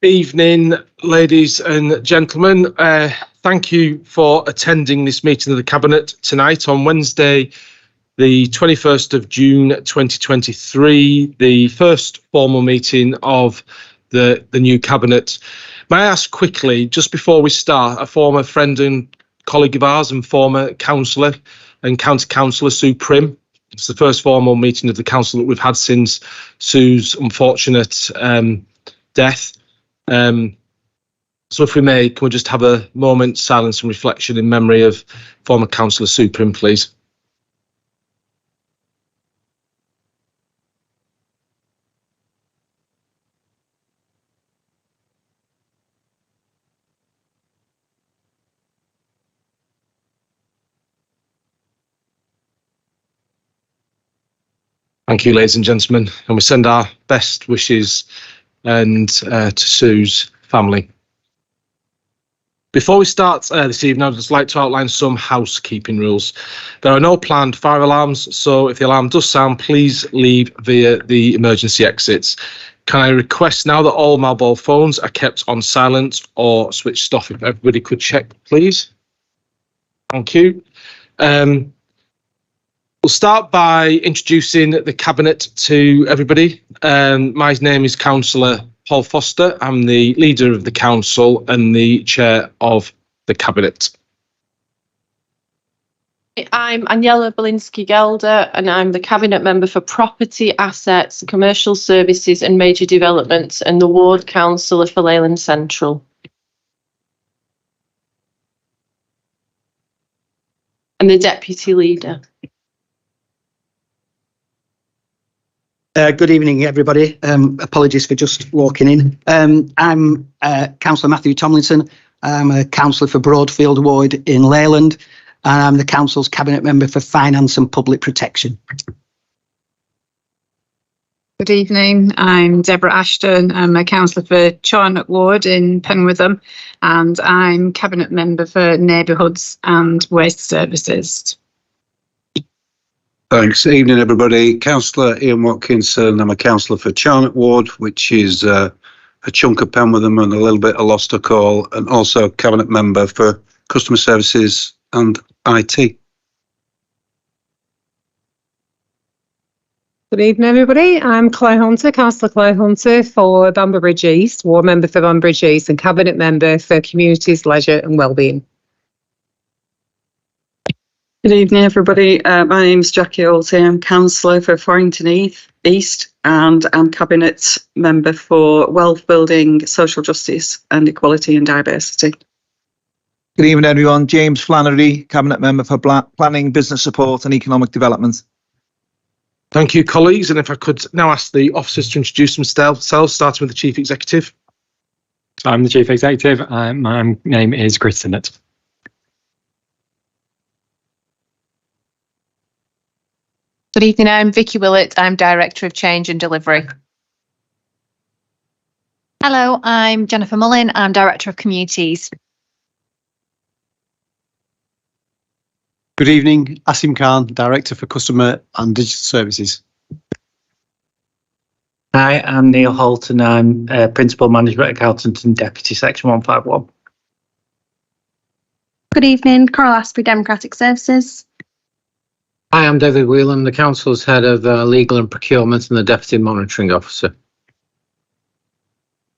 Evening, ladies and gentlemen. Thank you for attending this meeting of the Cabinet tonight on Wednesday, the 21st of June 2023, the first formal meeting of the new Cabinet. May I ask quickly, just before we start, a former friend and colleague of ours and former councillor and county councillor, Sue Prim. It's the first formal meeting of the council that we've had since Sue's unfortunate death. So if we may, can we just have a moment's silence and reflection in memory of former councillor Sue Prim, please? Thank you, ladies and gentlemen, and we send our best wishes and to Sue's family. Before we start this evening, I'd just like to outline some housekeeping rules. There are no planned fire alarms, so if the alarm does sound, please leave via the emergency exits. Can I request now that all mobile phones are kept on silent or switched off? If everybody could check, please. Thank you. We'll start by introducing the Cabinet to everybody. My name is Councillor Paul Foster. I'm the leader of the council and the chair of the Cabinet. I'm Aniela Belinsky-Gelder and I'm the Cabinet Member for Property, Assets, Commercial Services and Major Developments and the Ward Councillor for Leyland Central. And the Deputy Leader. Good evening, everybody. Apologies for just walking in. I'm Councillor Matthew Tomlinson. I'm a councillor for Broadfield Ward in Leyland, and I'm the council's cabinet member for Finance and Public Protection. Good evening. I'm Deborah Ashton. I'm a councillor for Charnock Ward in Penwitham, and I'm cabinet member for Neighbourhoods and Waste Services. Thanks. Evening, everybody. Councillor Ian Watkinson. I'm a councillor for Charnock Ward, which is a chunk of Penwitham and a little bit of Lostock Hall, and also cabinet member for Customer Services and IT. Good evening, everybody. I'm Claire Hunter, Councillor Claire Hunter for Banbury East, Ward Member for Banbury East and Cabinet Member for Communities, Leisure and Wellbeing. Good evening, everybody. My name's Jackie Alty. I'm councillor for Farrington East and I'm Cabinet Member for Wealth Building, Social Justice and Equality and Diversity. Good evening, everyone. James Flannery, Cabinet Member for Planning, Business Support and Economic Development. Thank you, colleagues. And if I could now ask the officers to introduce themselves, starting with the Chief Executive. I'm the Chief Executive. My name is Chris Sinnott. Good evening, I'm Vicky Willett. I'm Director of Change and Delivery. Hello, I'm Jennifer Mullin. I'm Director of Communities. Good evening, Asim Khan, Director for Customer and Digital Services. Hi, I'm Neil Holt and I'm Principal Management Accountant and Deputy Section 151. Good evening, Coral Asprey, Democratic Services. Hi, I'm David Whelan, the Council's Head of Legal and Procurement and the Deputy Monitoring Officer.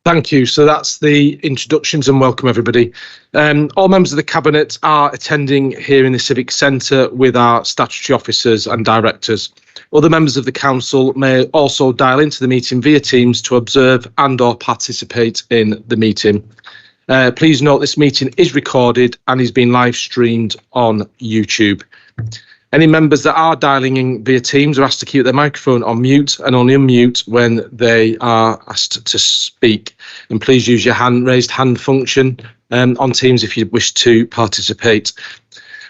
Thank you. So that's the introductions and welcome everybody. All members of the Cabinet are attending here in the Civic Centre with our statutory officers and directors. Other members of the Council may also dial into the meeting via Teams to observe and or participate in the meeting. Please note this meeting is recorded and is being live streamed on YouTube. Any members that are dialing in via Teams are asked to keep their microphone on mute and only unmute when they are asked to speak. And please use your raised hand function on Teams if you wish to participate.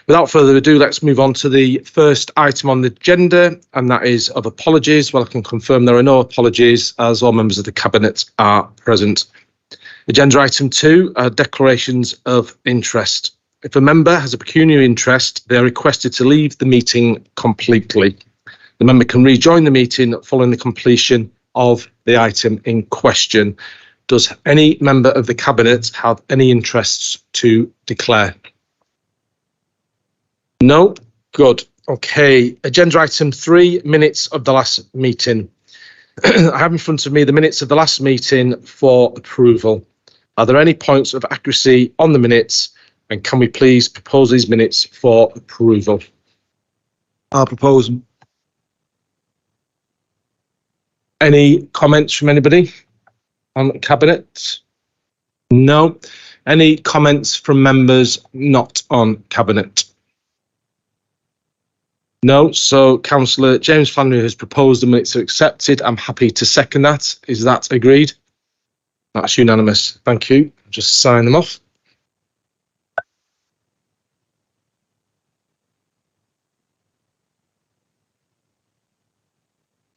Without further ado, let's move on to the first item on the agenda, and that is of apologies. Well, I can confirm there are no apologies as all members of the Cabinet are present. Agenda item 2, declarations of interest. If a member has a pecuniary interest, they are requested to leave the meeting completely. The member can rejoin the meeting following the completion of the item in question. Does any member of the Cabinet have any interests to declare? No? Good. Okay. Agenda item 3, minutes of the last meeting. I have in front of me the minutes of the last meeting for approval. Are there any points of accuracy on the minutes, and can we please propose these minutes for approval? I'll propose them. Any comments from anybody on Cabinet? No. Any comments from members not on Cabinet? No. So Councillor James Flannery has proposed the minutes are accepted. I'm happy to second that. Is that agreed? That's unanimous. Thank you. Just sign them off.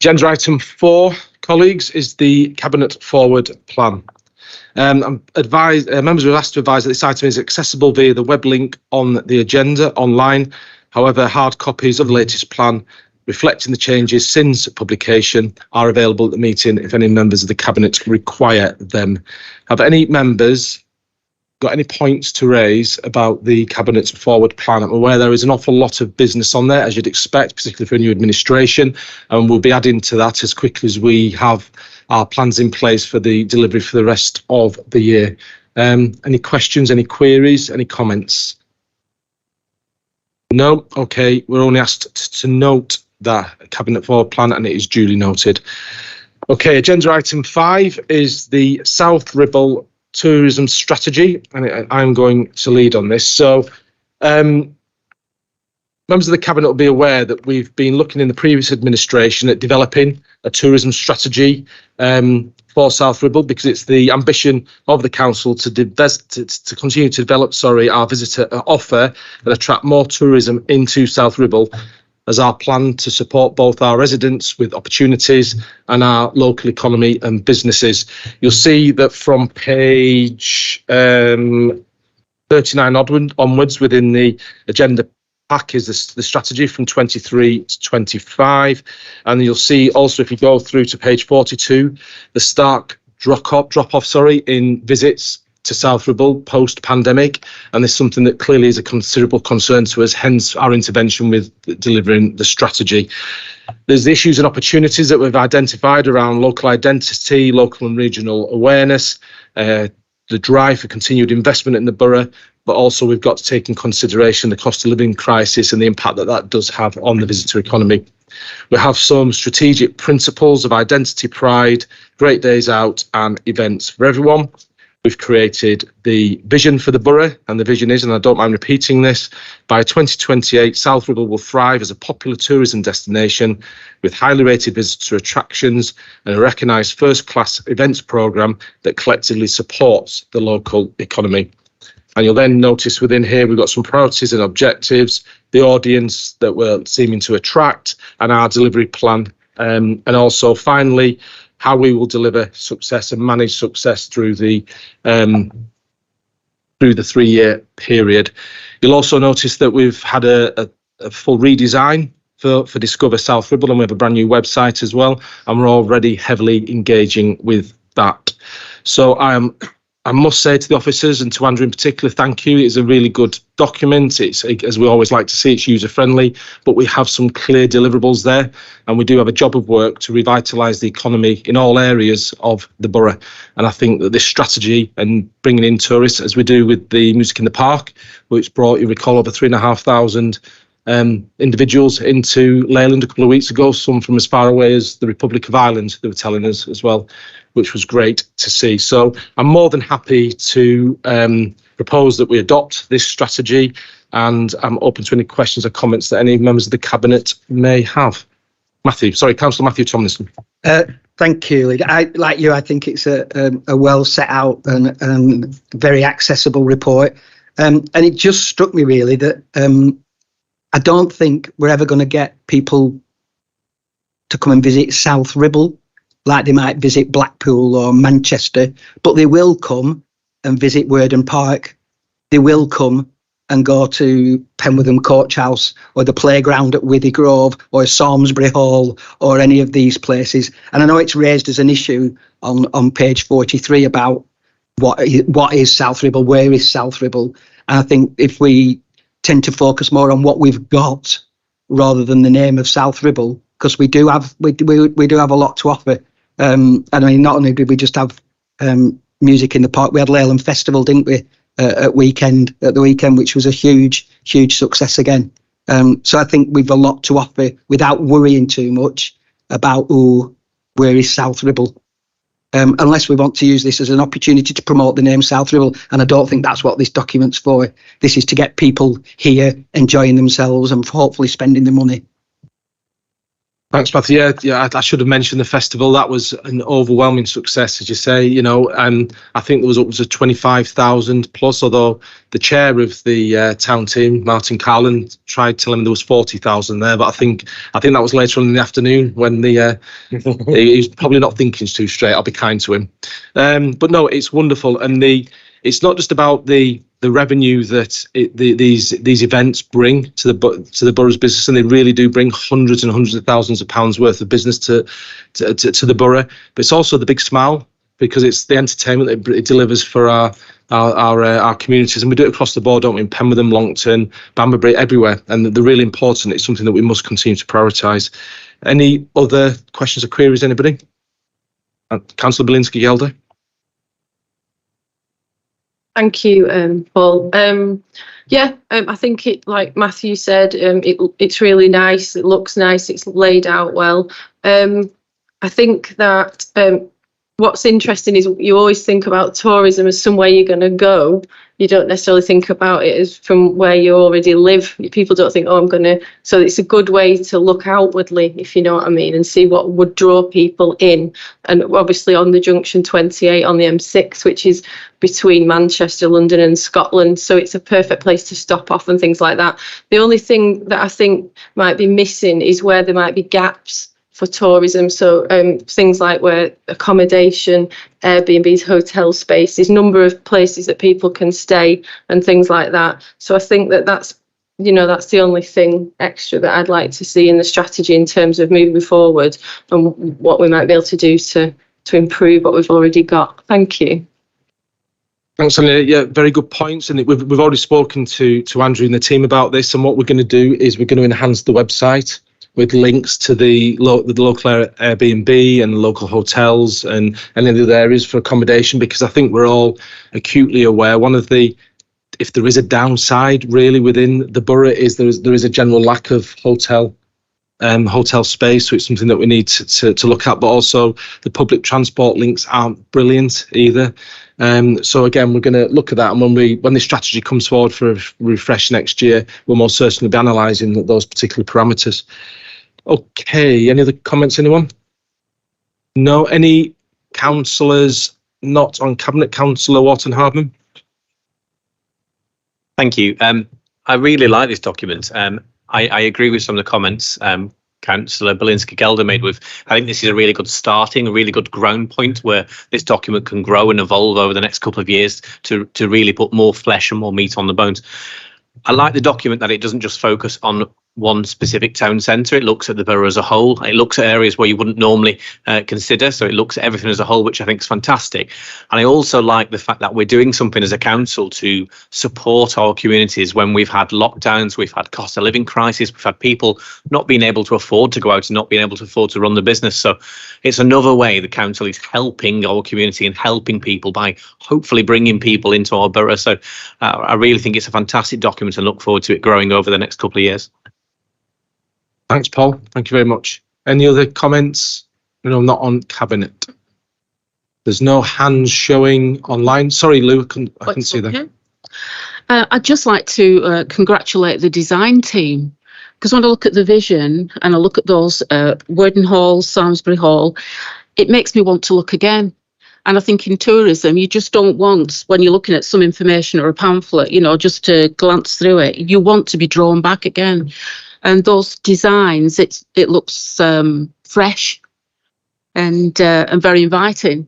Agenda item 4, colleagues, is the Cabinet Forward Plan. Members were asked to advise that this item is accessible via the web link on the agenda online. However, hard copies of the latest plan reflecting the changes since publication are available at the meeting if any members of the Cabinet require them. Have any members got any points to raise about the Cabinet's Forward Plan? I'm aware there is an awful lot of business on there, as you'd expect, particularly for a new administration, and we'll be adding to that as quickly as we have our plans in place for the delivery for the rest of the year. Any questions, any queries, any comments? No? Okay, we're only asked to note that Cabinet Forward Plan, and it is duly noted. Okay, agenda item 5 is the South Ribble Tourism Strategy, and I'm going to lead on this. So members of the Cabinet will be aware that we've been looking in the previous administration at developing a tourism strategy for South Ribble, because it's the ambition of the council to continue to develop our visitor offer and attract more tourism into South Ribble, as our plan to support both our residents with opportunities and our local economy and businesses. You'll see that from page 39 onwards within the agenda pack is the strategy from 23 to 25. And you'll see also, if you go through to page 42, the stark drop-off in visits to South Ribble post-pandemic, and this is something that clearly is a considerable concern to us, hence our intervention with delivering the strategy. There's the issues and opportunities that we've identified around local identity, local and regional awareness, the drive for continued investment in the borough, but also we've got to take in consideration the cost of living crisis and the impact that that does have on the visitor economy. We have some strategic principles of identity, pride, great days out and events for everyone. We've created the vision for the borough, and the vision is, and I don't mind repeating this, by 2028, South Ribble will thrive as a popular tourism destination with highly rated visitor attractions and a recognised first-class events programme that collectively supports the local economy. And you'll then notice within here, we've got some priorities and objectives, the audience that we're seeming to attract, and our delivery plan. And also, finally, how we will deliver success and manage success through the 3-year period. You'll also notice that we've had a full redesign for Discover South Ribble, and we have a brand new website as well, and we're already heavily engaging with that. So I must say to the officers and to Andrew in particular, thank you. It's a really good document. It's, as we always like to see, it's user friendly, but we have some clear deliverables there, and we do have a job of work to revitalise the economy in all areas of the borough. And I think that this strategy and bringing in tourists, as we do with the Music in the Park, which brought, you recall, over 3,500 individuals into Leyland a couple of weeks ago, some from as far away as the Republic of Ireland, they were telling us as well, which was great to see. So I'm more than happy to propose that we adopt this strategy, and I'm open to any questions or comments that any members of the Cabinet may have. Councillor Matthew Tomlinson. Thank you. Like you, I think it's a well set out and very accessible report. And it just struck me really that I don't think we're ever going to get people to come and visit South Ribble like they might visit Blackpool or Manchester, but they will come and visit Worden Park. They will come and go to Penwortham Coach House or the playground at Withy Grove or Samlesbury Hall or any of these places. And I know it's raised as an issue on page 43 about what is South Ribble, where is South Ribble? And I think if we tend to focus more on what we've got rather than the name of South Ribble, because we do have a lot to offer. And I mean, not only did we just have music in the park, we had Leyland Festival, didn't we, at the weekend, which was a huge success again. So I think we've a lot to offer without worrying too much about where is South Ribble. Unless we want to use this as an opportunity to promote the name South Ribble, and I don't think that's what this document's for. This is to get people here enjoying themselves and hopefully spending the money. Thanks, Matthew. Yeah, I should have mentioned the festival. That was an overwhelming success, as you say. I think there was upwards of 25,000 plus. Although the chair of the town team, Martin Carlin, tried telling me there was 40,000 there. But I think that was later on in the afternoon when he was probably not thinking too straight. I'll be kind to him. But no, it's wonderful, and it's not just about the revenue that these events bring to the borough's business, and they really do bring hundreds and hundreds of thousands of pounds worth of business to the borough. But it's also the big smile, because it's the entertainment that it delivers for our communities, and we do it across the board, don't we? In Penwortham, Longton, Banbury, everywhere, and they're really important. It's something that we must continue to prioritise. Any other questions or queries, anybody? Councillor Bielinski-Gelder. Thank you, Paul. I think it, like Matthew said, it's really nice. It looks nice. It's laid out well. I think that what's interesting is you always think about tourism as somewhere you're going to go. You don't necessarily think about it as from where you already live. People don't think, I'm going to. So it's a good way to look outwardly, if you know what I mean, and see what would draw people in. And obviously on the junction 28 on the M6, which is between Manchester, London and Scotland. So it's a perfect place to stop off and things like that. The only thing that I think might be missing is where there might be gaps for tourism. So things like where accommodation, Airbnbs, hotel spaces, number of places that people can stay and things like that. So I think that's the only thing extra that I'd like to see in the strategy in terms of moving forward and what we might be able to do to improve what we've already got. Thank you. Thanks, Sonia. Yeah, very good points. And we've already spoken to Andrew and the team about this. And what we're going to do is we're going to enhance the website with links to the local Airbnb and local hotels and any other areas for accommodation, because I think we're all acutely aware if there is a downside really within the borough is there is a general lack of hotel space. So it's something that we need to look at, but also the public transport links aren't brilliant either. So again, we're going to look at that, and when the strategy comes forward for a refresh next year, we'll most certainly be analysing those particular parameters. Okay, any other comments, anyone? No, any councillors not on cabinet? Councillor Wharton-Hardman. Thank you. I really like this document. I agree with some of the comments Councillor Bielinski-Gelder made with. I think this is a really good really good ground point where this document can grow and evolve over the next couple of years to really put more flesh and more meat on the bones. I like the document that it doesn't just focus on one specific town centre. It looks at the borough as a whole. It looks at areas where you wouldn't normally consider. So it looks at everything as a whole, which I think is fantastic. And I also like the fact that we're doing something as a council to support our communities when we've had lockdowns, we've had cost of living crisis, we've had people not being able to afford to go out and not being able to afford to run the business. So it's another way the council is helping our community and helping people by hopefully bringing people into our borough. So I really think it's a fantastic document and look forward to it growing over the next couple of years. Thanks, Paul. Thank you very much. Any other comments? No, not on cabinet. There's no hands showing online. Sorry, Lou, I couldn't see that. I'd just like to congratulate the design team, because when I look at the vision and I look at those Worden Hall, Samlesbury Hall, it makes me want to look again. And I think in tourism, you just don't want, when you're looking at some information or a pamphlet, just to glance through it, you want to be drawn back again. And those designs, it looks fresh and very inviting.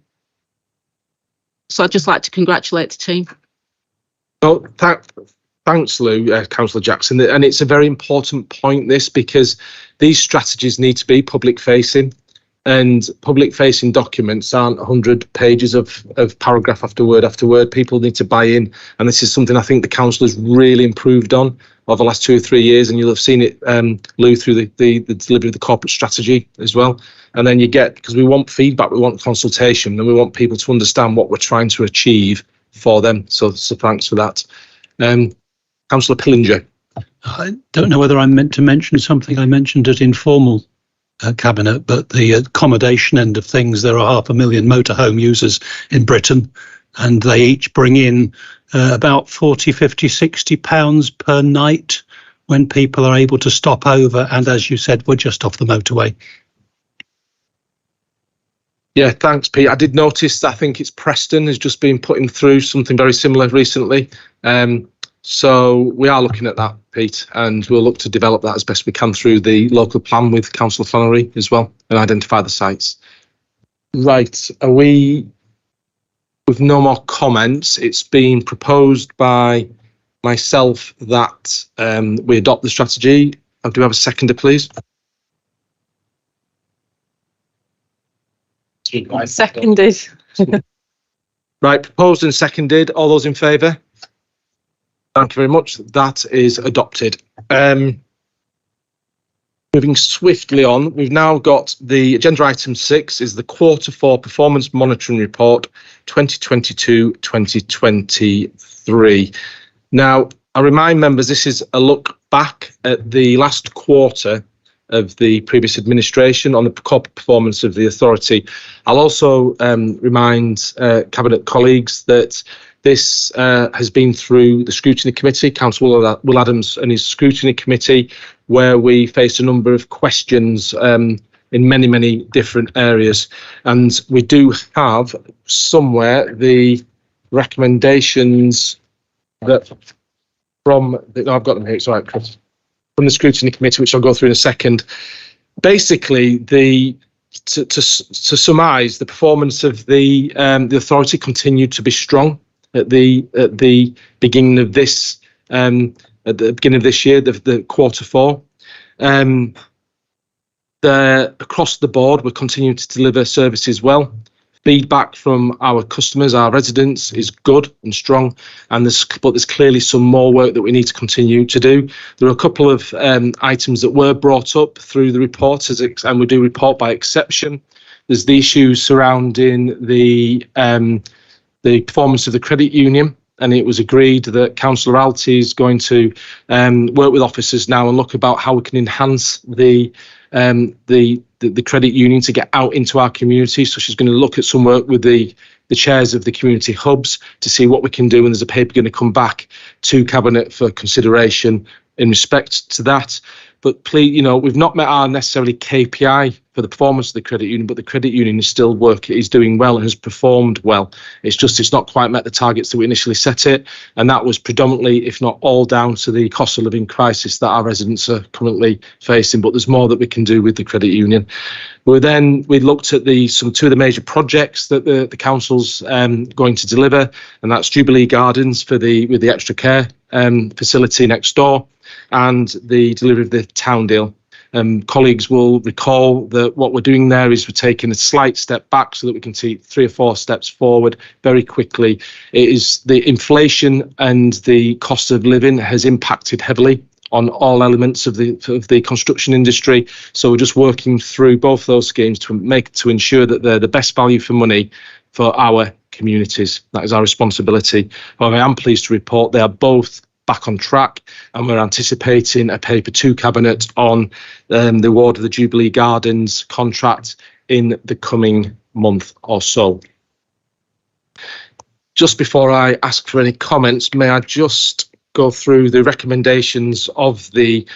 So I'd just like to congratulate the team. Well, Thanks, Lou, Councillor Jackson. And it's a very important point, this, because these strategies need to be public facing, and public facing documents aren't 100 pages of paragraph after word after word. People need to buy in. And this is something I think the council has really improved on over the last 2 or 3 years. And you'll have seen it, Lou, through the delivery of the corporate strategy as well. And then you get, because we want feedback, we want consultation, and we want people to understand what we're trying to achieve for them. So thanks for that. Councillor Pillinger. I don't know whether I'm meant to mention something. I mentioned it informal cabinet, but the accommodation end of things, there are 500,000 motorhome users in Britain, and they each bring in about 40, 50, 60 pounds per night when people are able to stop over. And as you said, we're just off the motorway. Yeah, thanks, Pete. I did notice, I think it's Preston has just been putting through something very similar recently. So we are looking at that, Pete, and we'll look to develop that as best we can through the local plan with Councillor Flannery as well, and identify the sites. Right, with no more comments, it's been proposed by myself that we adopt the strategy. Do we have a seconder, please? Seconded. Right, proposed and seconded. All those in favour? Thank you very much. That is adopted. Moving swiftly on, we've now got the agenda item 6 is the Q4 Performance Monitoring Report 2022-2023. Now, I remind members this is a look back at the last quarter of the previous administration on the corporate performance of the authority. I'll also remind Cabinet colleagues that this has been through the Scrutiny Committee, Councillor Will Adams and his Scrutiny Committee, where we faced a number of questions in many, many different areas. And we do have somewhere the recommendations that from, I've got them here, it's all right, Chris, from the Scrutiny Committee, which I'll go through in a second. Basically, to surmise, the performance of the authority continued to be strong at the beginning of this year, the Q4. Across the board, we're continuing to deliver services well. Feedback from our customers, our residents, is good and strong, and there's clearly some more work that we need to continue to do. There are a couple of items that were brought up through the report, and we do report by exception. There's the issues surrounding the performance of the credit union, and it was agreed that Councillor Alty is going to work with officers now and look about how we can enhance the credit union to get out into our community. So she's going to look at some work with the chairs of the community hubs to see what we can do, and there's a paper going to come back to Cabinet for consideration in respect to that. But please, we've not met our necessarily KPI for the performance of the credit union, but the credit union is still is doing well and has performed well. It's not quite met the targets that we initially set it, and that was predominantly, if not all, down to the cost of living crisis that our residents are currently facing. But there's more that we can do with the credit union. We looked at two of the major projects that the council's going to deliver, and that's Jubilee Gardens with the extra care facility next door, and the delivery of the town deal. Colleagues will recall that what we're doing there is we're taking a slight step back so that we can take 3 or 4 steps forward very quickly. It is the inflation and the cost of living has impacted heavily on all elements of the construction industry. So we're just working through both those schemes to ensure that they're the best value for money for our communities. That is our responsibility. However, I am pleased to report they are both back on track, and we're anticipating a paper to Cabinet on the award of the Jubilee Gardens contract in the coming month or so. Just before I ask for any comments, may I just go through the recommendations of the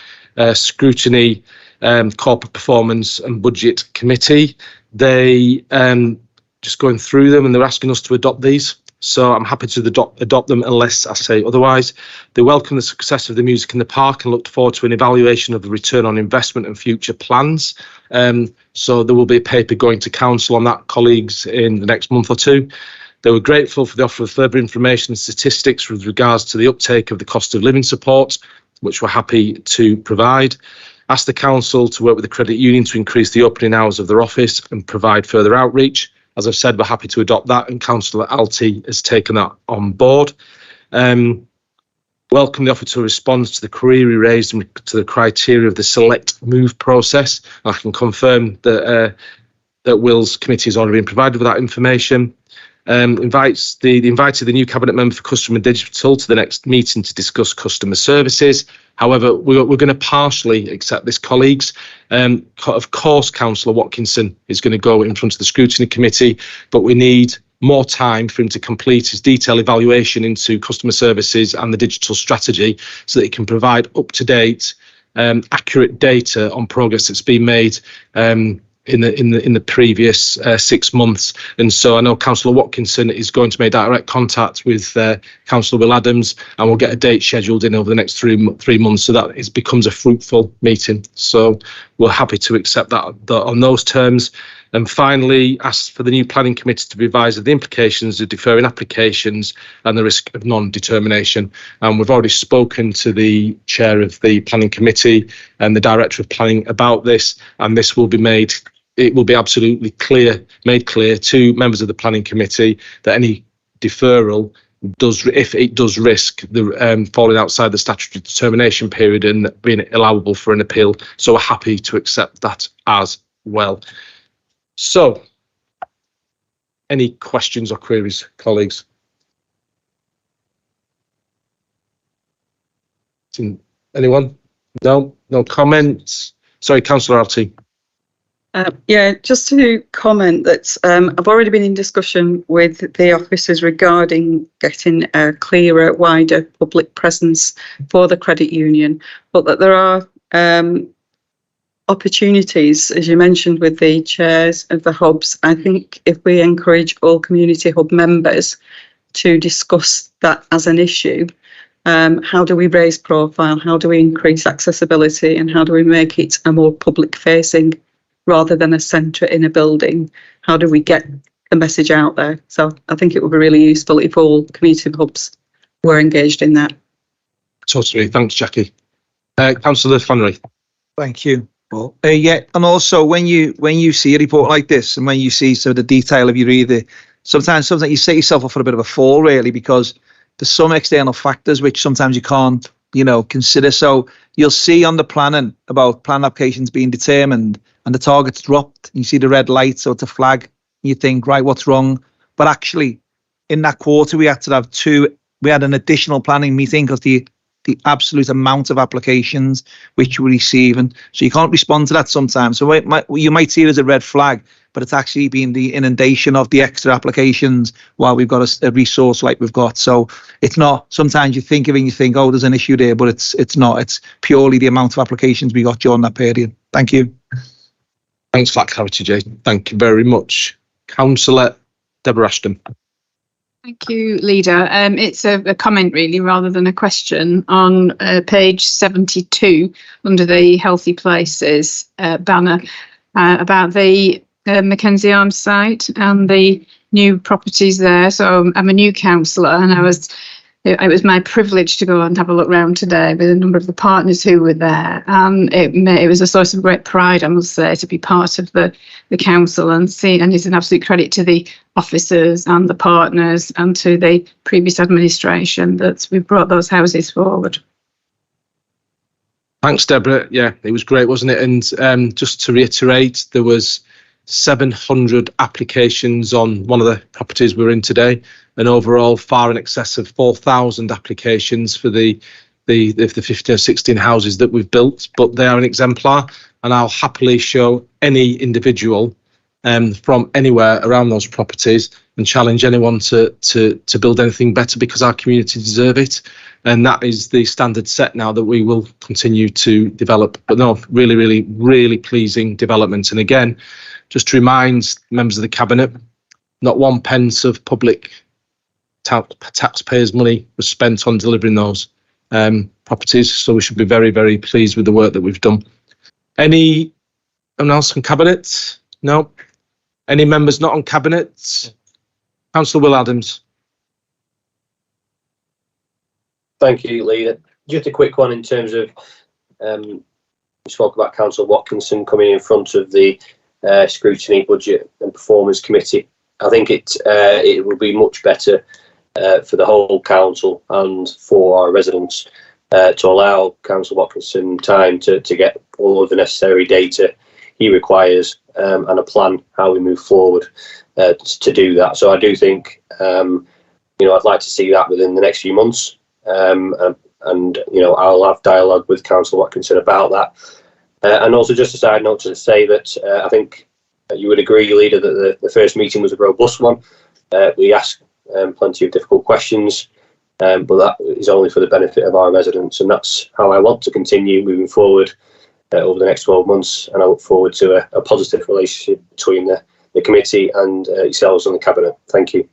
Scrutiny Corporate Performance and Budget Committee. They just going through them, and they're asking us to adopt these. So I'm happy to adopt them unless I say otherwise. They welcome the success of the Music in the Park and look forward to an evaluation of the return on investment and future plans. So there will be a paper going to council on that, colleagues, in the next month or two. They were grateful for the offer of further information and statistics with regards to the uptake of the cost of living support, which we're happy to provide. Asked the council to work with the credit union to increase the opening hours of their office and provide further outreach. As I've said, we're happy to adopt that, and Councillor Alty has taken that on board. Welcome the offer to respond to the query raised and to the criteria of the select move process. I can confirm that Will's committee has already been provided with that information. Invited the new cabinet member for customer and digital to the next meeting to discuss customer services. However, we're going to partially accept this, colleagues. Of course, Councillor Watkinson is going to go in front of the scrutiny committee, but we need more time for him to complete his detailed evaluation into customer services and the digital strategy so that he can provide up-to-date, accurate data on progress that's been made in the previous 6 months. And so I know Councillor Watkinson is going to make direct contact with Councillor Will Adams, and we'll get a date scheduled in over the next three months so that it becomes a fruitful meeting. So we're happy to accept that on those terms. And finally, asked for the new planning committee to be advised of the implications of deferring applications and the risk of non-determination. And we've already spoken to the chair of the planning committee and the director of planning about this, and this will be made. It will be absolutely made clear to members of the planning committee that any deferral if it does risk the falling outside the statutory determination period and being allowable for an appeal. So we're happy to accept that as well. So, any questions or queries, colleagues? Anyone? No comments? Sorry, Councillor Alty. Yeah, just to comment that I've already been in discussion with the officers regarding getting a clearer, wider public presence for the credit union, but that there are opportunities, as you mentioned, with the chairs of the hubs. I think if we encourage all community hub members to discuss that as an issue, how do we raise profile, how do we increase accessibility, and how do we make it a more public facing rather than a centre in a building? How do we get the message out there? So I think it would be really useful if all community hubs were engaged in that. Totally. Thanks, Jackie. Councillor Flannery. Thank you. Well, yeah, and also when you see a report like this and when you see sort of the detail of your reader, sometimes you set yourself up for a bit of a fall, really, because there's some external factors which sometimes you can't, consider. So you'll see on the planning about plan applications being determined and the target's dropped. You see the red light, so it's a flag. And you think, right, what's wrong? But actually, in that quarter, we had an additional planning meeting because the absolute amount of applications which we receive, and so you can't respond to that sometimes. So you might see it as a red flag, but it's actually been the inundation of the extra applications while we've got a resource like we've got. So it's not, sometimes you think of it and you think, oh, there's an issue there, but it's not. It's purely the amount of applications we got during that period. Thank you. Thanks for that clarity, Jay. Thank you very much. Councillor Deborah Ashton. Thank you, Leader. It's a comment really rather than a question on page 72 under the Healthy Places banner about the Mackenzie Arms site and the new properties there. So I'm a new councillor and it was my privilege to go and have a look round today with a number of the partners who were there. And it was a source of great pride, I must say, to be part of the council and it's an absolute credit to the officers and the partners and to the previous administration that we brought those houses forward. Thanks, Deborah. Yeah, it was great, wasn't it? And just to reiterate, there was 700 applications on one of the properties we're in today, and overall far in excess of 4,000 applications for the 15 or 16 houses that we've built. But they are an exemplar, and I'll happily show any individual from anywhere around those properties and challenge anyone to build anything better, because our community deserve it. And that is the standard set now that we will continue to develop. But no, really, really, really pleasing development. And again, just to remind members of the Cabinet, not one pence of public taxpayers' money was spent on delivering those properties. So we should be very, very pleased with the work that we've done. Anyone else on Cabinet? No. Any members not on Cabinet? Councillor Will Adams. Thank you, Leader. Just a quick one in terms of, you spoke about Councillor Watkinson coming in front of the Scrutiny, Budget and Performance Committee. I think it will be much better for the whole council and for our residents to allow Councillor Watkinson time to get all of the necessary data he requires and a plan how we move forward to do that. So I do think, I'd like to see that within the next few months. And I'll have dialogue with Councillor Watkinson about that. And also just a side note to say that I think you would agree, Leader, that the first meeting was a robust one. We asked plenty of difficult questions, but that is only for the benefit of our residents, and that's how I want to continue moving forward over the next 12 months. And I look forward to a positive relationship between the committee and yourselves and the Cabinet. Thank you.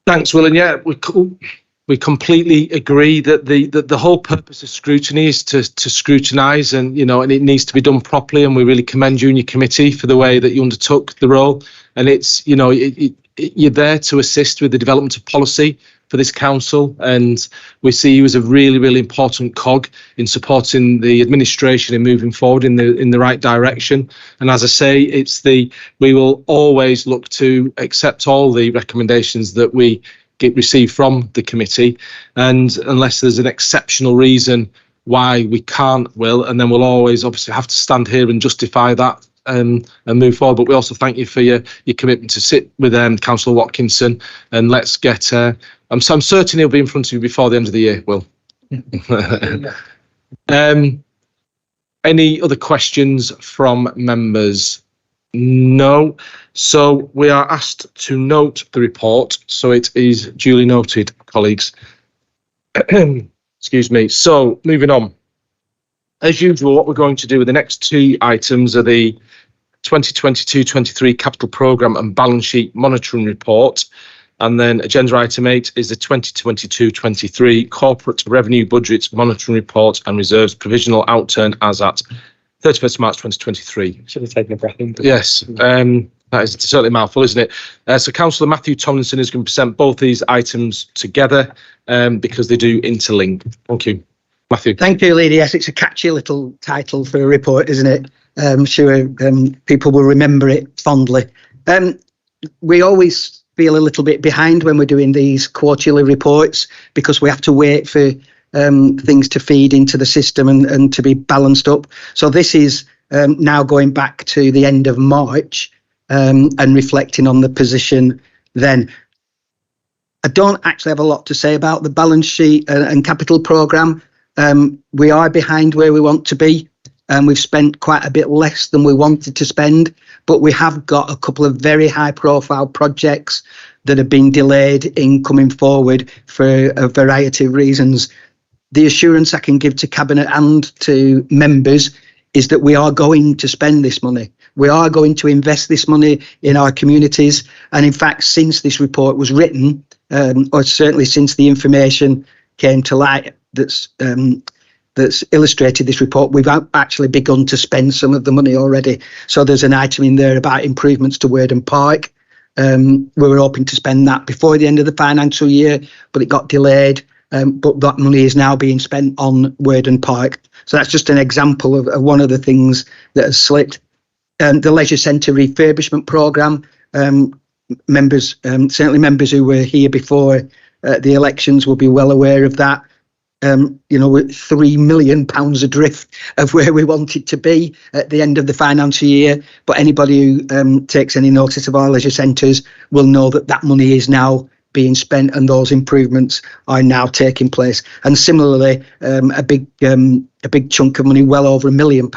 Thanks, Will. And yeah, we completely agree that the whole purpose of scrutiny is to scrutinise, and and it needs to be done properly. And we really commend you and your committee for the way that you undertook the role. And it's you're there to assist with the development of policy for this council, and we see you as a really, really important cog in supporting the administration and moving forward in the right direction. And as I say, we will always look to accept all the recommendations that we receive from the committee, and unless there's an exceptional reason why we can't, Will, and then we'll always obviously have to stand here and justify that and move forward. But we also thank you for your commitment to sit with Councillor Watkinson, and let's get I'm certain he'll be in front of you before the end of the year, Will. Any other questions from members? No. So we are asked to note the report. So it is duly noted, colleagues. Excuse me. So moving on. As usual, what we're going to do with the next two items are the 2022-23 Capital Programme and Balance Sheet Monitoring Report. And then agenda item 8 is the 2022-23 Corporate Revenue Budget Monitoring Report and Reserves Provisional Outturn as at 31st March 2023. Should have taken a breath in. Yes, that is certainly a mouthful, isn't it? So Councillor Matthew Tomlinson is going to present both these items together because they do interlink. Thank you. Matthew. Thank you, Leader. Yes, it's a catchy little title for a report, isn't it? I'm sure people will remember it fondly. We always feel a little bit behind when we're doing these quarterly reports because we have to wait for things to feed into the system and to be balanced up. So this is now going back to the end of March and reflecting on the position then. I don't actually have a lot to say about the balance sheet and capital programme. We are behind where we want to be, and we've spent quite a bit less than we wanted to spend, but we have got a couple of very high profile projects that have been delayed in coming forward for a variety of reasons. The assurance I can give to Cabinet and to members is that we are going to spend this money. We are going to invest this money in our communities. And in fact, since this report was written, or certainly since the information came to light that's illustrated this report, we've actually begun to spend some of the money already. So there's an item in there about improvements to Worden Park. We were hoping to spend that before the end of the financial year, but it got delayed. But that money is now being spent on Worden Park. So that's just an example of one of the things that has slipped. The Leisure Centre refurbishment programme, members, certainly members who were here before the elections will be well aware of that. We're £3 million adrift of where we wanted to be at the end of the financial year. But anybody who takes any notice of our leisure centres will know that that money is now being spent and those improvements are now taking place. And similarly, a big chunk of money, well over £1 million,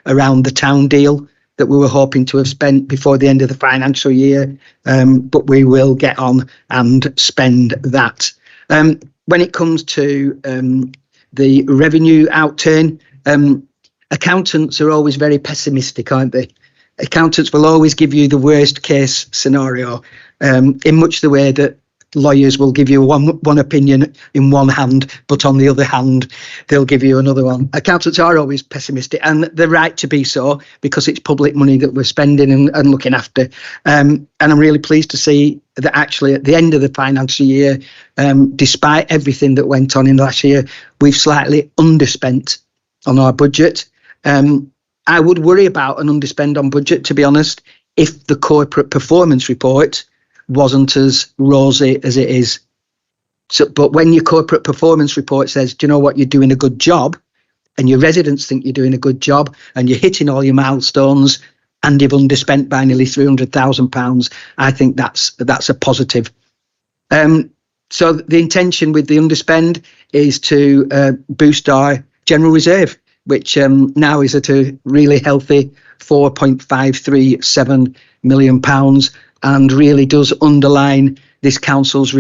around the town deal that we were hoping to have spent before the end of the financial year. But we will get on and spend that. When it comes to the revenue outturn, accountants are always very pessimistic, aren't they? Accountants will always give you the worst case scenario in much the way that lawyers will give you one opinion in one hand, but on the other hand, they'll give you another one. Accountants are always pessimistic, and they're right to be so, because it's public money that we're spending and looking after. And I'm really pleased to see that actually at the end of the financial year, despite everything that went on in the last year, we've slightly underspent on our budget. I would worry about an underspend on budget, to be honest, if the corporate performance report wasn't as rosy as it is. So, but when your corporate performance report says, do you know what, you're doing a good job, and your residents think you're doing a good job, and you're hitting all your milestones, and you've underspent by nearly £300,000, I think that's a positive. So the intention with the underspend is to boost our general reserve, which now is at a really healthy £4.537 million, and really does underline this council's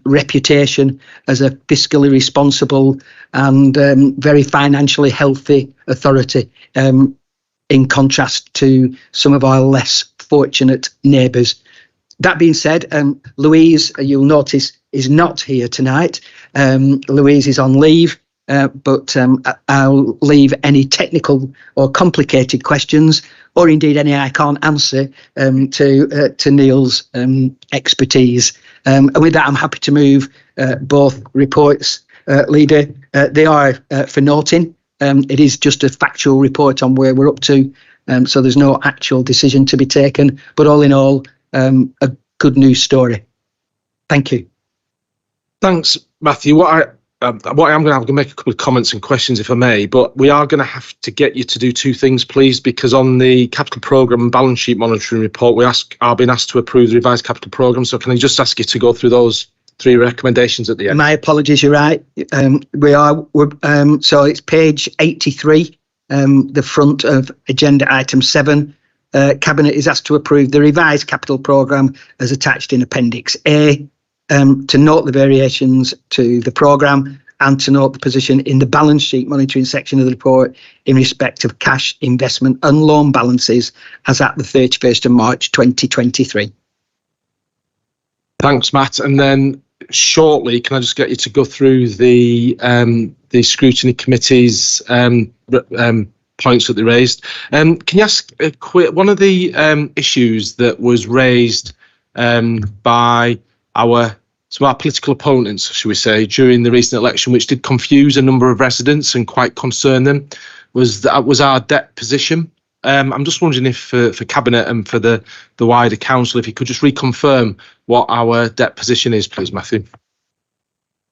reputation as a fiscally responsible and very financially healthy authority, in contrast to some of our less fortunate neighbours. That being said, Louise, you'll notice, is not here tonight. Louise is on leave. But I'll leave any technical or complicated questions, or indeed any I can't answer, to Neil's expertise. And with that, I'm happy to move both reports, Leader. They are for noting. It is just a factual report on where we're up to, so there's no actual decision to be taken. But all in all, a good news story. Thank you. Thanks, Matthew. What I'm going to have to make a couple of comments and questions, if I may, but we are going to have to get you to do two things, please, because on the capital programme and balance sheet monitoring report, we are being asked to approve the revised capital programme. So can I just ask you to go through those three recommendations at the end? My apologies, you're right. So it's page 83, the front of agenda item 7. Cabinet is asked to approve the revised capital programme as attached in Appendix A. To note the variations to the programme, and to note the position in the balance sheet monitoring section of the report in respect of cash, investment and loan balances as at the 31st of March 2023. Thanks, Matt. And then shortly, can I just get you to go through the scrutiny committee's points that they raised? Can you ask one of the issues that was raised by some of our political opponents, should we say, during the recent election, which did confuse a number of residents and quite concern them, was our debt position. I'm just wondering if for Cabinet and for the wider council, if you could just reconfirm what our debt position is, please, Matthew.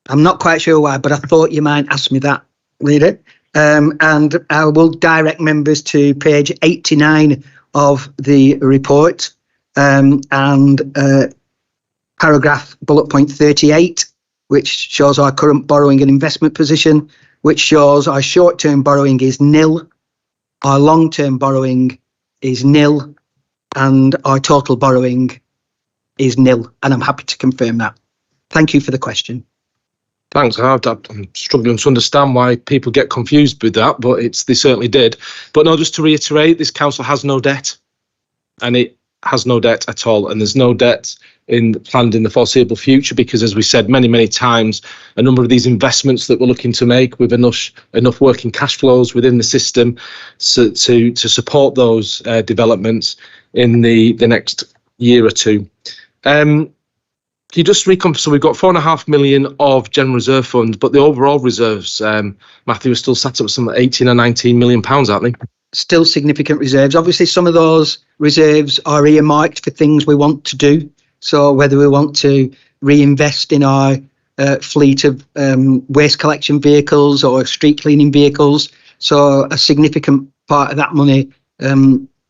I'm not quite sure why, but I thought you might ask me that, Leader. And I will direct members to page 89 of the report, and paragraph bullet point 38, which shows our current borrowing and investment position, which shows our short-term borrowing is nil, our long-term borrowing is nil, and our total borrowing is nil. And I'm happy to confirm that. Thank you for the question. Thanks. I'm struggling to understand why people get confused with that, but they certainly did. But no, just to reiterate, this council has no debt, and it has no debt at all, and there's no debt planned in the foreseeable future, because, as we said many times, a number of these investments that we're looking to make with enough working cash flows within the system to support those developments in the next year or two. Can you just reconfirm? So we've got £4.5 million of general reserve funds, but the overall reserves, Matthew, are still sat up some 18 or 19 million pounds, aren't they? Still significant reserves. Obviously, some of those reserves are earmarked for things we want to do. So whether we want to reinvest in our fleet of waste collection vehicles or street cleaning vehicles. So a significant part of that money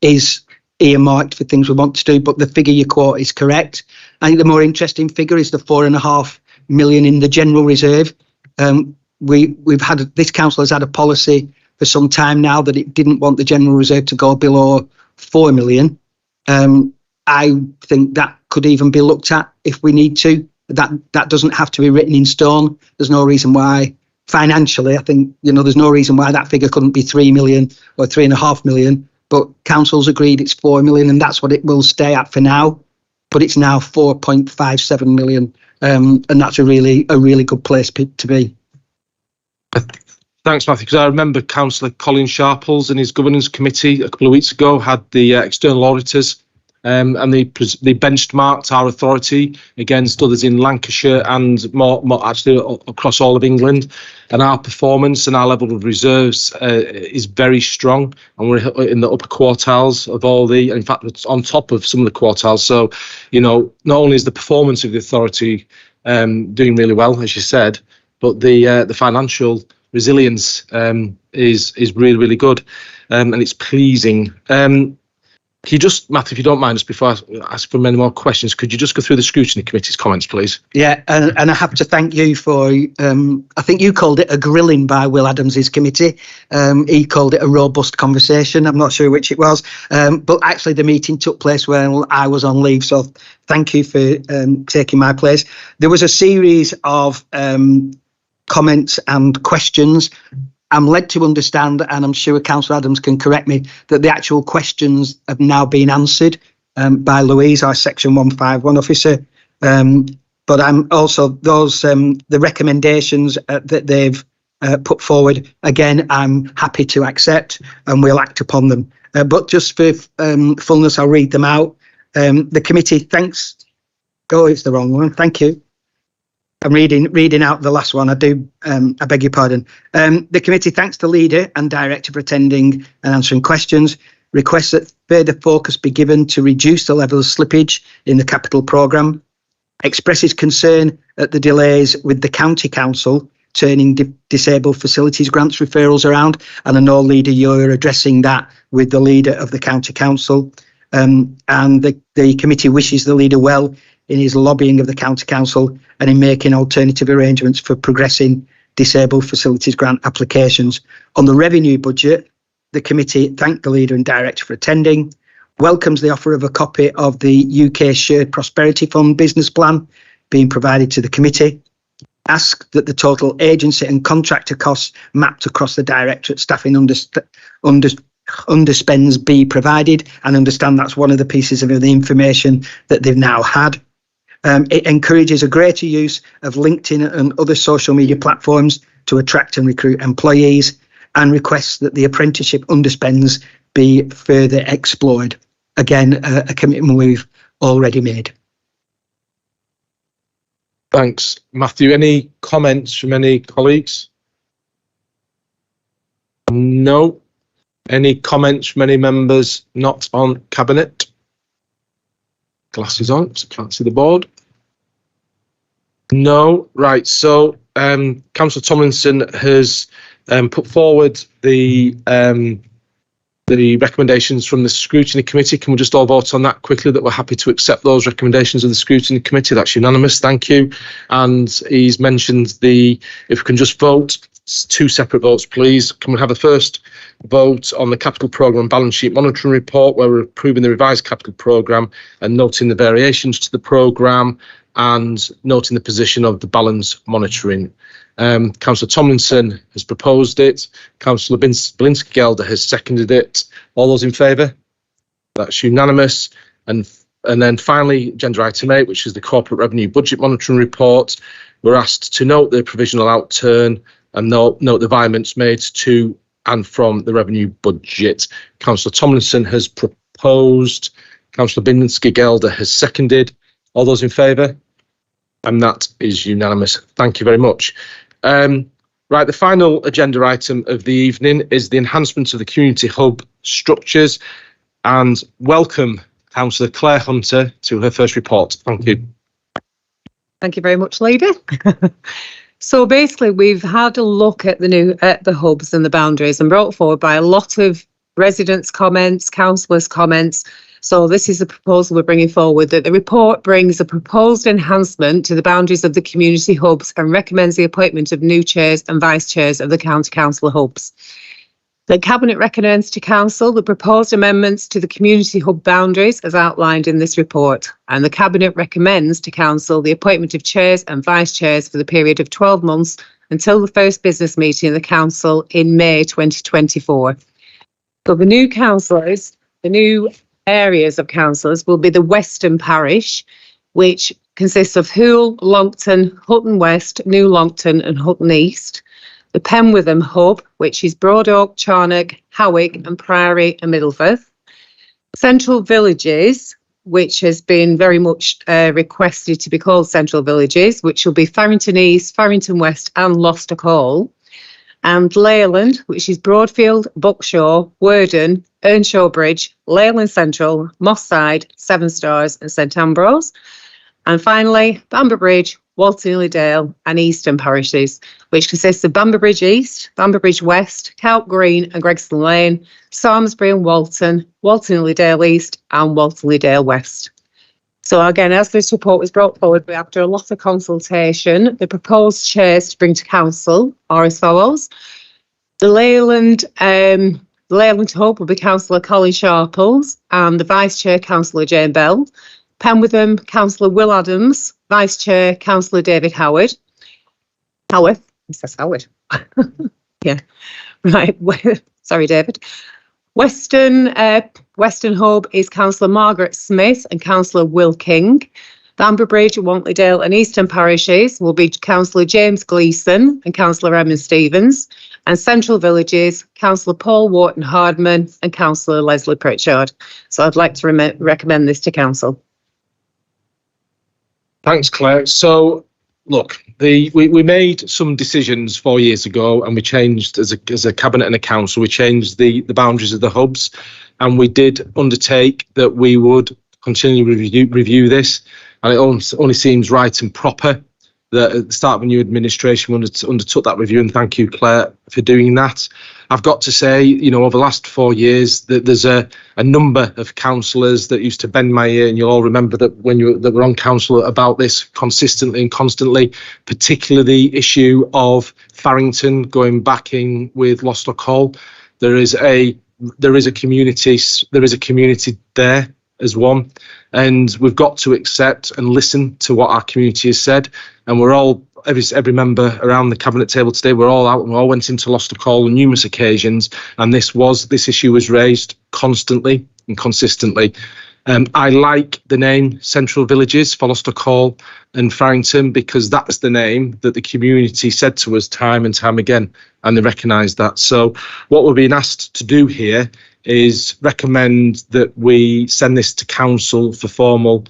is earmarked for things we want to do. But the figure you quote is correct. I think the more interesting figure is the £4.5 million in the general reserve. This council has had a policy for some time now that it didn't want the general reserve to go below 4 million. I think that could even be looked at if we need to. That doesn't have to be written in stone. There's no reason why financially, I think, there's no reason why that figure couldn't be 3 million or 3.5 million, but council's agreed it's 4 million, and that's what it will stay at for now. but it's now 4.57 million. And that's a really good place to be. Thanks, Matthew, because I remember Councillor Colin Sharples and his governance committee a couple of weeks ago had the external auditors and they benchmarked our authority against others in Lancashire and more actually across all of England. And our performance and our level of reserves is very strong, and we're in the upper quartiles of all the, in fact, it's on top of some of the quartiles. So, you know, not only is the performance of the authority doing really well, as you said, but the financial resilience is really, really good, and it's pleasing. Can you just, Matthew, if you don't mind, just before I ask for many more questions, could you just go through the scrutiny committee's comments, please? Yeah, and I have to thank you for, I think you called it a grilling by Will Adams's committee. He called it a robust conversation. I'm not sure which it was, but actually the meeting took place when I was on leave. So thank you for taking my place. There was a series of comments and questions. I'm led to understand, and I'm sure Councillor Adams can correct me, that the actual questions have now been answered by Louise, our Section 151 officer. But I'm also the recommendations that they've put forward. Again, I'm happy to accept, and we'll act upon them. But just for fullness, I'll read them out. The committee thanks. Oh, it's the wrong one. Thank you. I'm reading out the last one. I beg your pardon. The committee thanks the leader and director for attending and answering questions. Requests that further focus be given to reduce the level of slippage in the capital programme. Expresses concern at the delays with the county council turning disabled facilities grants referrals around. And I know, leader, you're addressing that with the leader of the county council. And the committee wishes the leader well in his lobbying of the county council and in making alternative arrangements for progressing disabled facilities grant applications. On the revenue budget, the committee thanked the leader and director for attending, welcomes the offer of a copy of the UK Shared Prosperity Fund business plan being provided to the committee, asked that the total agency and contractor costs mapped across the directorate staffing underspends be provided, and understand that's one of the pieces of the information that they've now had. It encourages a greater use of LinkedIn and other social media platforms to attract and recruit employees, and requests that the apprenticeship underspends be further explored. Again, a commitment we've already made. Thanks, Matthew. Any comments from any colleagues? No. Any comments from any members not on cabinet? Glasses on, so can't see the board. No. Right. So Councillor Tomlinson has put forward the recommendations from the scrutiny committee. Can we just all vote on that quickly, that we're happy to accept those recommendations of the scrutiny committee? That's unanimous. Thank you. And he's mentioned if we can just vote, 2 separate votes, please. Can we have a first vote on the capital programme balance sheet monitoring report, where we're approving the revised capital programme and noting the variations to the programme and noting the position of the balance monitoring. Councillor Tomlinson has proposed it. Councillor Belinsky-Gelder has seconded it. All those in favour? That's unanimous. And then finally, agenda item 8, which is the corporate revenue budget monitoring report. We're asked to note the provisional outturn and note the environments made to and from the revenue budget. Councillor Tomlinson has proposed. Councillor Belinsky-Gelder has seconded. All those in favour? And that is unanimous. Thank you very much. Right, the final agenda item of the evening is the enhancement of the community hub structures. And welcome Councillor Claire Hunter to her first report. Thank you. Thank you very much, Leader. So basically, we've had a look at the hubs and the boundaries, and brought forward by a lot of residents' comments, councillors' comments. So this is a proposal we're bringing forward, that the report brings a proposed enhancement to the boundaries of the community hubs and recommends the appointment of new chairs and vice chairs of the county council hubs. The Cabinet recommends to Council the proposed amendments to the community hub boundaries as outlined in this report, and the Cabinet recommends to Council the appointment of chairs and vice chairs for the period of 12 months until the first business meeting of the Council in May 2024. So the new councillors, the new areas of councillors will be the Western Parish, which consists of Hoole, Longton, Hutton West, New Longton and Hutton East. The Penwitham Hub, which is Broadoak, Charnock, Howick and Priory and Middleford. Central Villages, which has been very much requested to be called Central Villages, which will be Farrington East, Farrington West and Lostock Hall. And Leyland, which is Broadfield, Buckshaw, Worden, Earnshaw Bridge, Leyland Central, Moss Side, Seven Stars and St Ambrose. And finally, Bamber Bridge, Walton Dale and Eastern parishes, which consists of Bamber Bridge East, Bamber Bridge West, Calp Green and Gregston Lane, Samlesbury and Walton, Walton Dale East and Walton Dale West. So again, as this report was brought forward after a lot of consultation, the proposed chairs to bring to council are as follows. The Leyland Hub will be Councillor Colin Sharples and the Vice Chair Councillor Jane Bell. Penwitham, Councillor Will Adams, Vice Chair Councillor David Howard. Howarth, it says Howard. Yeah, right. Sorry, David. Western Hub is Councillor Margaret Smith and Councillor Will King. Bamber Bridge, Wantleydale and Eastern parishes will be Councillor James Gleeson and Councillor Emma Stevens. And Central Villages, Councillor Paul Wharton Hardman and Councillor Leslie Pritchard. So I'd like to recommend this to council. Thanks, Claire. So, look, we made some decisions 4 years ago, and we changed as a cabinet and a council. We changed the boundaries of the hubs, and we did undertake that we would continually review this. And it only seems right and proper that at the start of a new administration we undertook that review. And thank you, Claire, for doing that. I've got to say, you know, over the last 4 years, that there's a number of councillors that used to bend my ear, and you all remember that when that were on council about this consistently and constantly, particularly the issue of Farrington going back in with Lostock Hall. There is a community there as one, and we've got to accept and listen to what our community has said. And we're all, every member around the cabinet table today, we're all out and we all went into Lostock Hall on numerous occasions, and this issue was raised constantly and consistently. I like the name Central Villages for Lostock Hall and Farrington, because that's the name that the community said to us time and time again, and they recognise that. So what we're being asked to do here is recommend that we send this to council for formal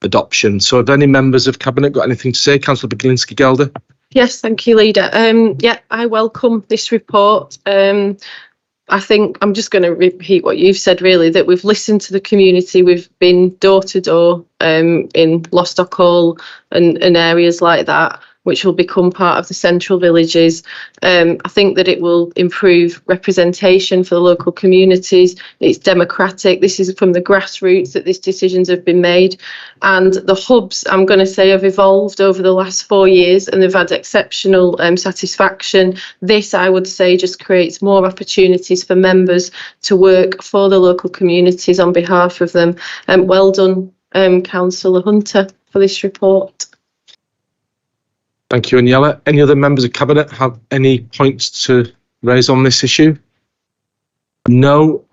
adoption. So have any members of cabinet got anything to say? Councillor Baginski-Gelder. Yes, thank you, Leader. Yeah, I welcome this report. I think I'm just going to repeat what you've said, really, that we've listened to the community. We've been door to door in Lostock Hall and areas like that, which will become part of the Central Villages. I think that it will improve representation for the local communities. It's democratic. This is from the grassroots that these decisions have been made. And the hubs, I'm going to say, have evolved over the last 4 years, and they've had exceptional satisfaction. This, I would say, just creates more opportunities for members to work for the local communities on behalf of them. Well done, Councillor Hunter, for this report. Thank you, Aniela. Any other members of cabinet have any points to raise on this issue? No.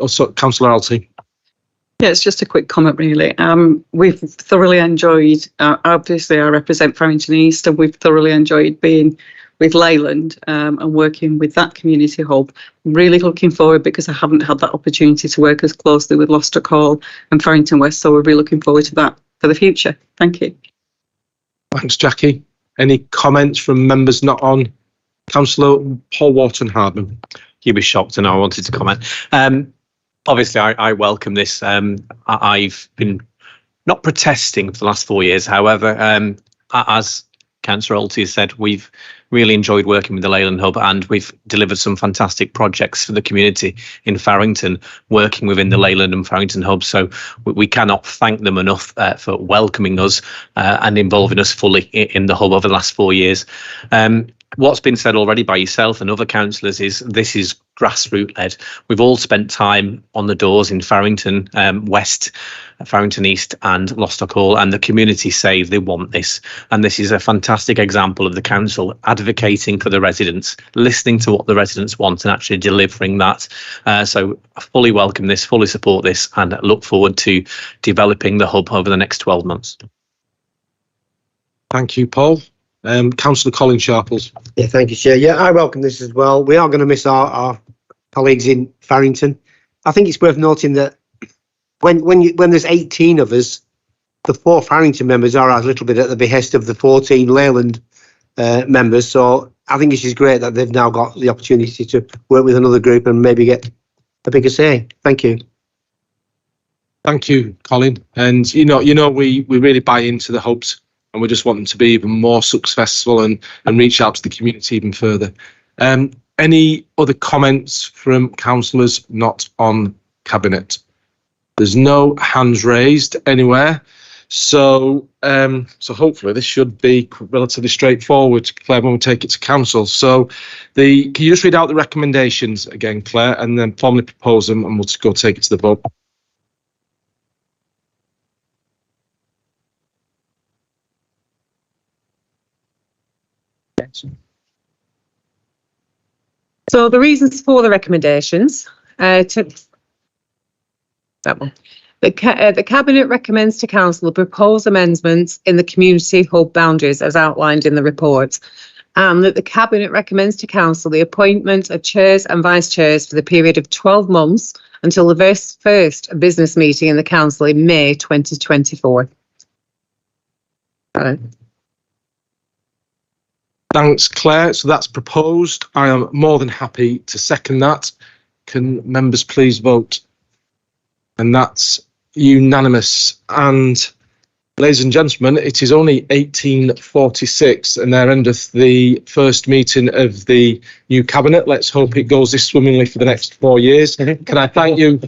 Also, Councillor Alty. Yeah, it's just a quick comment, really. We've thoroughly enjoyed, obviously I represent Farrington East, and we've thoroughly enjoyed being with Leyland and working with that community hub. I'm really looking forward, because I haven't had that opportunity to work as closely with Lostock Hall and Farrington West, so we'll be looking forward to that for the future. Thank you. Thanks, Jackie. Any comments from members not on? Councillor Paul Wharton Hardman. You'd be shocked to know I wanted to comment. Obviously, I welcome this. I've been not protesting for the last 4 years. However, as Councillor Alty has said, we've really enjoyed working with the Leyland Hub, and we've delivered some fantastic projects for the community in Farrington, working within the Leyland and Farrington Hub. So we cannot thank them enough for welcoming us and involving us fully in the hub over the last 4 years. what's been said already by yourself and other councillors is this is grassroots led. We've all spent time on the doors in Farrington West, Farrington East and Lostock Hall, and the community say they want this. And this is a fantastic example of the council advocating for the residents, listening to what the residents want and actually delivering that. So I fully welcome this, fully support this, and look forward to developing the hub over the next 12 months. Thank you, Paul. Councillor Colin Sharples. Yeah, thank you, Chair. Yeah, I welcome this as well. We are going to miss our colleagues in Farrington. I think it's worth noting that when there's 18 of us, the 4 Farrington members are a little bit at the behest of the 14 Leyland members. So I think this is great that they've now got the opportunity to work with another group and maybe get a bigger say. Thank you. Thank you, Colin. And we really buy into the hubs, and we just want them to be even more successful and reach out to the community even further. Any other comments from councillors not on cabinet? There's no hands raised anywhere. So hopefully this should be relatively straightforward, Claire, when we take it to council. So can you just read out the recommendations again, Claire, and then formally propose them, and we'll just go take it to the vote. So the reasons for the recommendations, the Cabinet recommends to Council the proposed amendments in the community hub boundaries as outlined in the report, and that the Cabinet recommends to Council the appointment of chairs and vice chairs for the period of 12 months until the first business meeting in the Council in May 2024. Thanks, Claire. So that's proposed. I am more than happy to second that. Can members please vote? And that's unanimous. And ladies and gentlemen, it is only 18:46 and there endeth the first meeting of the new cabinet. Let's hope it goes this swimmingly for the next 4 years. Can I thank you